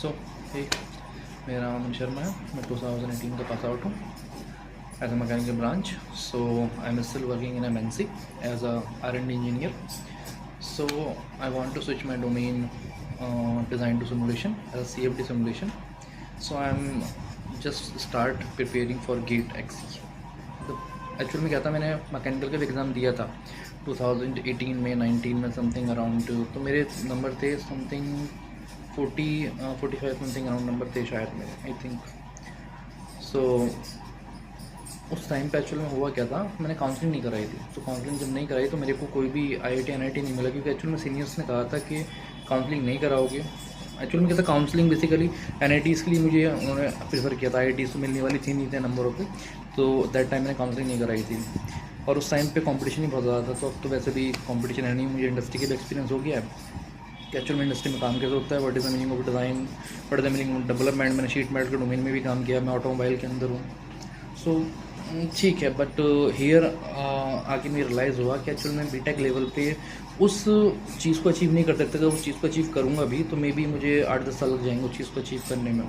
सो हे, मेरा नाम अमन शर्मा है। मैं 2018 का पास आउट हूँ as a mechanical branch. So I am still working in MNC as a R&D engineer. So I want to switch my domain, design to simulation, as CFD simulation. So I'm just start preparing for GATE XE. तो actual में क्या था, मैंने mechanical का भी exam दिया था 2018 में 19 में समथिंग अराउंड. तो मेरे नंबर थे समथिंग 45 समथिंग अराउंड नंबर थे शायद मेरे, आई थिंक. सो उस टाइम पे एक्चुअल में हुआ क्या था, मैंने काउंसलिंग नहीं कराई थी. तो काउंसलिंग जब नहीं कराई तो मेरे को कोई भी IIT NIT नहीं मिला, क्योंकि एक्चुअल में सीनियर्स ने कहा था कि काउंसलिंग नहीं कराओगे. एक्चुअल में क्या था, काउंसलिंग बेसिकली NITs के लिए मुझे उन्होंने प्रीफर किया था. IITs तो मिलने वाली थी नहीं थे नंबरों पे, तो दैट टाइम मैंने काउंसलिंग नहीं कराई थी. और उस टाइम पे कंपटीशन ही बहुत ज़्यादा था. तो अब तो वैसे भी कंपटीशन है नहीं, मुझे इंडस्ट्री के भी एक्सपीरियंस हो गया है कि एक्चुअल में इंडस्ट्री में काम कैसे होता है. What is the meaning of design, what is the meaning of development. मैंने शीट मेटल के डोमेन में भी काम किया, मैं ऑटोमोबाइल के अंदर हूँ. सो ठीक है, बट हियर आगे मुझे रियलाइज़ हुआ कि एक्चुअल में बीटेक लेवल पे उस चीज़ को अचीव नहीं कर सकते. अगर उस चीज़ को अचीव करूँगा भी तो मे बी मुझे 8-10 साल लग जाएंगे उस चीज़ को अचीव करने में.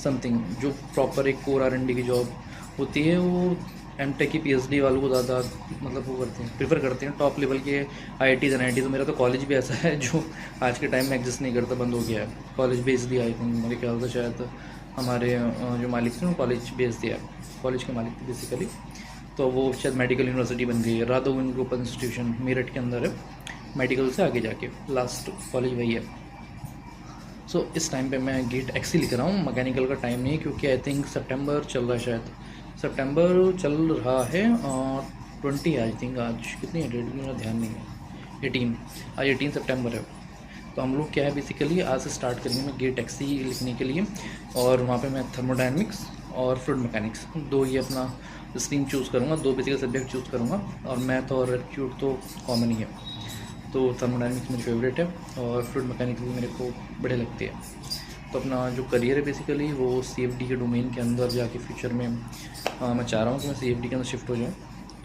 समथिंग जो प्रॉपर एक कोर R&D की जॉब होती है, वो MTech की PhD वालों को ज़्यादा मतलब वो करते हैं, प्रीफर करते हैं, टॉप लेवल के IITs NITs. तो मेरा तो कॉलेज भी ऐसा है जो आज के टाइम में एग्जिस्ट नहीं करता, बंद हो गया है. कॉलेज बेच दिया, आई थिंक मेरे ख्याल से शायद हमारे जो मालिक थे उन्होंने कॉलेज बेच दिया. कॉलेज के मालिक थे बेसिकली. तो वो शायद मेडिकल यूनिवर्सिटी बन गई है, राघवन ग्रुप इंस्टीट्यूशन मेरठ के अंदर है. मेडिकल से आगे जाके लास्ट कॉलेज वही है. सो इस टाइम पे मैं GATE XE लिख रहा हूँ. मैकेनिकल का टाइम नहीं है, क्योंकि आई थिंक सितंबर चल रहा है, शायद सितंबर चल रहा है. 20 आई थिंक. आज कितनी है डेट, मेरा ध्यान नहीं है. 18, आज 18 सितंबर है. तो हम लोग क्या है बेसिकली आज से स्टार्ट करेंगे मैं GATE XE लिखने के लिए. और वहाँ पे मैं थर्मोडायनेमिक्स और फ्लूइड मैकेनिक्स दो ही अपना स्ट्रीम चूज़ करूँगा, दो बेसिकल सब्जेक्ट चूज़ करूँगा. और मैथ और एप्टीट्यूड तो कॉमन ही है. तो थर्मोडायनेमिक्स मेरी फेवरेट है और फ्लूइड मैकेनिक्स भी मेरे को बढ़िया लगती है. तो अपना जो करियर है बेसिकली वो CFD के डोमेन के अंदर जाके फ्यूचर में मैं चाह रहा हूँ कि मैं CFD के अंदर शिफ्ट हो जाऊँ,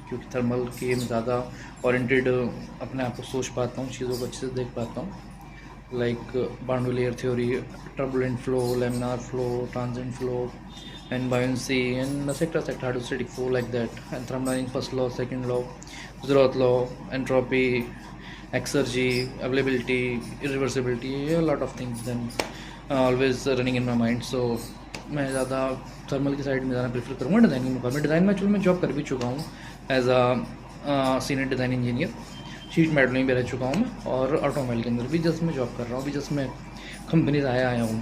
क्योंकि थर्मल के में ज़्यादा ओरिएंटेड अपने आप को सोच पाता हूँ, चीज़ों को अच्छे से देख पाता हूँ. Like boundary layer theory, turbulent flow, laminar flow, transient flow, and buoyancy and etc hydrostatic flow, like that. And thermodynamics first law, second law, Zeroth law, entropy, exergy, availability, irreversibility, a lot of things then always running in my mind. So मैं ज़्यादा thermal की side में ज़्यादा prefer करूँगा design के मुकाबले. Design में actually मैं जॉब कर भी चुका हूँ as a senior design engineer. Sheet metal में भी रह चुका हूँ मैं, और ऑटोमोबाइल के अंदर भी जस्ट मैं जॉब कर रहा हूँ. अभी जस्ट मैं कंपनी से आया हूँ.